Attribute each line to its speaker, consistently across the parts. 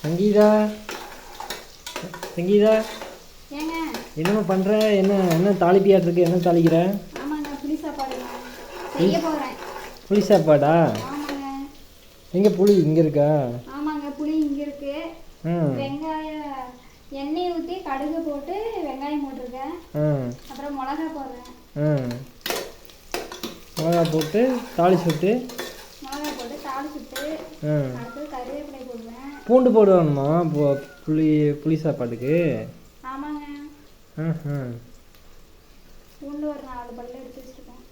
Speaker 1: சங்கீதா, சங்கீதா,
Speaker 2: ஏங்க
Speaker 1: என்னம்மா பண்ணுற? என்ன தாளிப்பியாட்டு இருக்கு? என்ன தாளிக்கிற?
Speaker 2: ஆமாங்க, புளி சாப்பாடுங்க செய்ய போகிறேன்.
Speaker 1: புளி சாப்பாடா?
Speaker 2: ஆமாங்க.
Speaker 1: எங்கே புளி இங்கே இருக்கா?
Speaker 2: ஆமாங்க, புளி இங்கே இருக்கு. வெங்காயம் எண்ணெய் ஊற்றி கடுகு போட்டு வெங்காயம் போட்டிருக்கேன். அப்புறம் மிளகா போடுறேன்.
Speaker 1: மிளகா போட்டு தாளிச்சு விட்டு
Speaker 2: தாளிச்சுட்டு அடுத்து கருவேப்பிலை போடுவேன்.
Speaker 1: பூண்டு போடுவானுமா புளி சாப்பாட்டுக்கு?
Speaker 2: ஆமாங்க. பூண்டு ஒரு 4 பல்லு எடுத்து வச்சுருக்கேன்.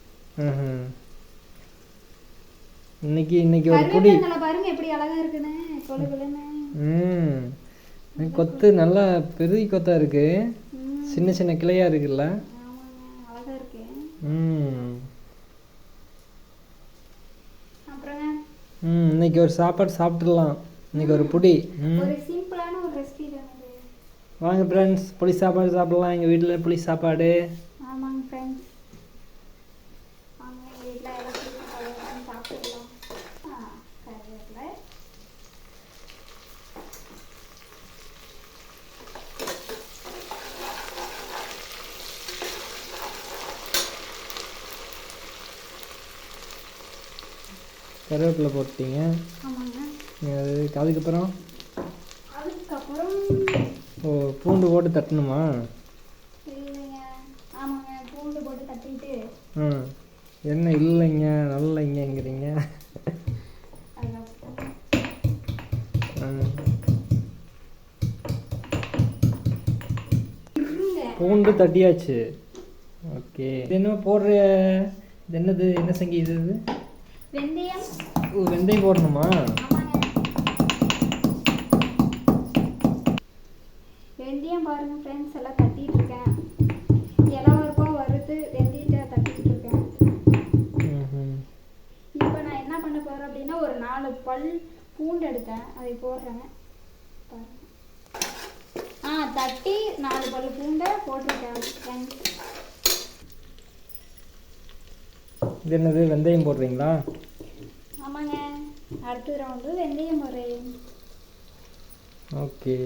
Speaker 1: இன்னைக்கு ஒரு பொடி
Speaker 2: பாருங்க எப்படி அழகா இருக்குன்னு கொழுகுலுன்னு.
Speaker 1: கொத்து நல்லா பெரிய கொத்தா இருக்கு, சின்ன சின்ன கிளையா இருக்குல்ல?
Speaker 2: ஆமாங்க, அழகா இருக்கு. அப்புறங்க
Speaker 1: இன்னைக்கு ஒரு சாப்பாடு சாப்பிட்டுடலாம். இன்னைக்கு ஒரு பொடி.
Speaker 2: ஒரு சிம்பிளான ஒரு ரெசிபி தான் இது.
Speaker 1: வாங்க ஃப்ரெண்ட்ஸ், புளி சாப்பாடு சாப்பிடலாம். எங்கள் வீட்டில் புளி சாப்பாடு.
Speaker 2: ஆமாங்க ஃப்ரெண்ட்ஸ், வாங்க எங்கள் வீட்டில் எல்லாம் புளி சாப்பாடு சாப்பிட்டுக்கலாம். கருவேப்பிலை,
Speaker 1: கருவேப்பிலை போட்டீங்க.
Speaker 2: ஆமாங்க.
Speaker 1: அதுக்கப்புறம் பூண்டு போட்டு தட்டணுமா?
Speaker 2: இல்லைங்க. ஆமாங்க, பூண்டு போட்டு தட்டிட்டு
Speaker 1: என்ன இல்லைங்க நல்லைங்கிறீங்க? பூண்டு தட்டியாச்சு. ஓகே, இது என்ன போடுற? இது என்னது? என்ன சங்கீது இது?
Speaker 2: வெந்தயம்.
Speaker 1: வெந்தயம் போடணுமா?
Speaker 2: வெந்தயம் பாருங்க ஃப்ரெண்ட்ஸ், எல்லாம் தட்டிட்டு இருக்கேன். இளவரப்பாக வறுத்து வெந்தயத்தை தட்டிட்டு இருக்கேன். இப்போ நான் என்ன பண்ண போகிறேன் அப்படின்னா, ஒரு 4 பல் பூண்டு எடுத்தேன், அதை போடுறேன். தட்டி 4 பல் பூண்டை போட்டிருக்கேன் ஃப்ரெண்ட்ஸ்.
Speaker 1: இது என்னது? வெந்தயம் போடுறீங்களா?
Speaker 2: ஆமாங்க, அடுத்த ரவுண்டு வெந்தயம் போடுறேன்.
Speaker 1: ஓகே,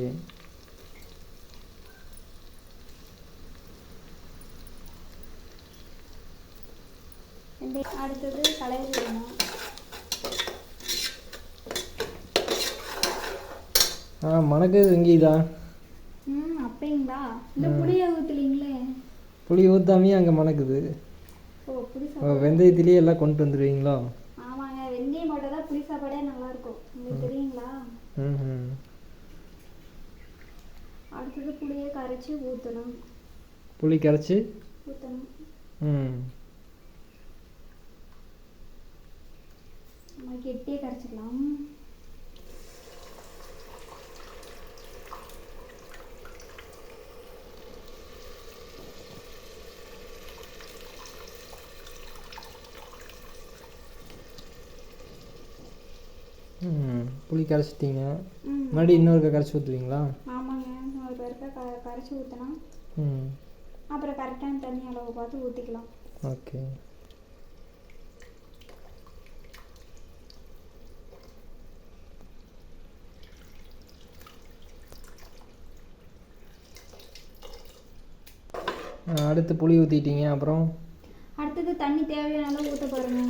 Speaker 2: அடுத்தது கலரி விடணும்.
Speaker 1: மணக்கு சங்கீதா.
Speaker 2: அப்படிங்களா? இந்த புளியை ஊற்றலீங்களே?
Speaker 1: புளி ஊற்றாமே அங்கே மணக்குது. வெந்தயத்திலேயே எல்லாம் கொண்டு வந்துடுவீங்களோ?
Speaker 2: ஆமாங்க, வெந்தயம் போட்டால் தான் புளி சாப்பாடே நல்லாயிருக்கும். உங்களுக்கு தெரியுங்களா? அடுத்தது புளியை கரைச்சி ஊற்றணும்.
Speaker 1: புளி கரைச்சி
Speaker 2: ஊற்றணும். நம்ம கெட்டியே கரைச்சிக்கலாம்.
Speaker 1: புளி கரைச்சிட்டிங்க, மறுபடியும் இன்னொரு கரைச்சி ஊற்றுவீங்களா?
Speaker 2: ஆமாங்க, இன்னொரு பேருக்கு கரைச்சி ஊற்றினா அப்புறம் கரெக்டான தண்ணி அளவு பார்த்து ஊற்றிக்கலாம்.
Speaker 1: ஓகே, அடுத்து புளி ஊற்றிட்டீங்க, அப்புறம்
Speaker 2: அடுத்தது தண்ணி தேவையான அளவு ஊற்ற பாருங்க.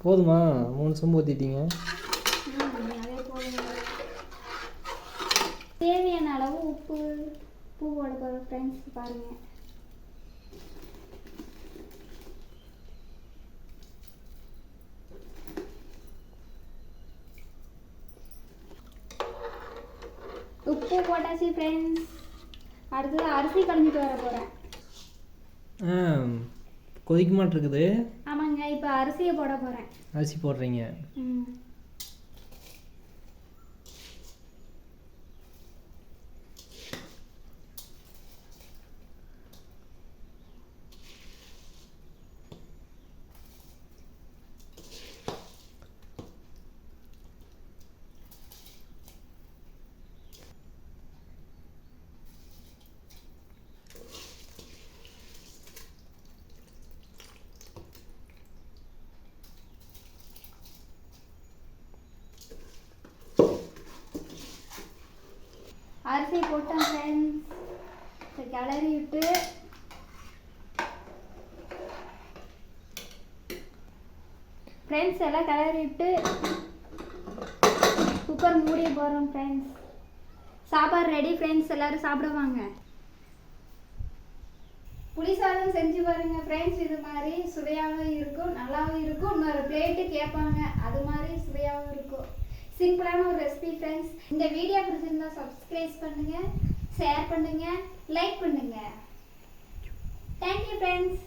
Speaker 1: போதுமா? 3 சொம்பு ஊற்றிட்டீங்க.
Speaker 2: அதே போதுங்க. தேவையான அளவு உப்பு போட போகிற ஃப்ரெண்ட்ஸ் பாருங்கள். உப்பு போட்டாச்சு ஃப்ரெண்ட்ஸ். அடுத்தது அரிசி கலந்துட்டு வர போகிறேன்.
Speaker 1: கொதிக்க மாட்டிருக்குது.
Speaker 2: ஆமாங்க, இப்போ அரிசியை போட போகிறேன்.
Speaker 1: அரிசி போடுறீங்க?
Speaker 2: அரிசி போட்டேன் ஃப்ரெண்ட்ஸ். கிளறி விட்டு ஃப்ரெண்ட்ஸ் எல்லாம் கிளறி விட்டு குக்கர் மூடி போகிறோம் ஃப்ரெண்ட்ஸ். சாப்பாடு ரெடி ஃப்ரெண்ட்ஸ், எல்லோரும் சாப்பிடுவாங்க. புளி சாதம் செஞ்சு பாருங்க ஃப்ரெண்ட்ஸ். இது மாதிரி சுவையாகவும் இருக்கும், நல்லாவும் இருக்கும். இன்னொரு பிளேட்டு கேட்பாங்க, அது மாதிரி சுவையாகவும் இருக்கும். சிம்பிளான ஒரு ரெசிபி ஃப்ரெண்ட்ஸ். இந்த வீடியோ பிடிச்சிருந்தா சப்ஸ்கிரைப் பண்ணுங்கள், ஷேர் பண்ணுங்கள், லைக் பண்ணுங்கள். Thank you friends.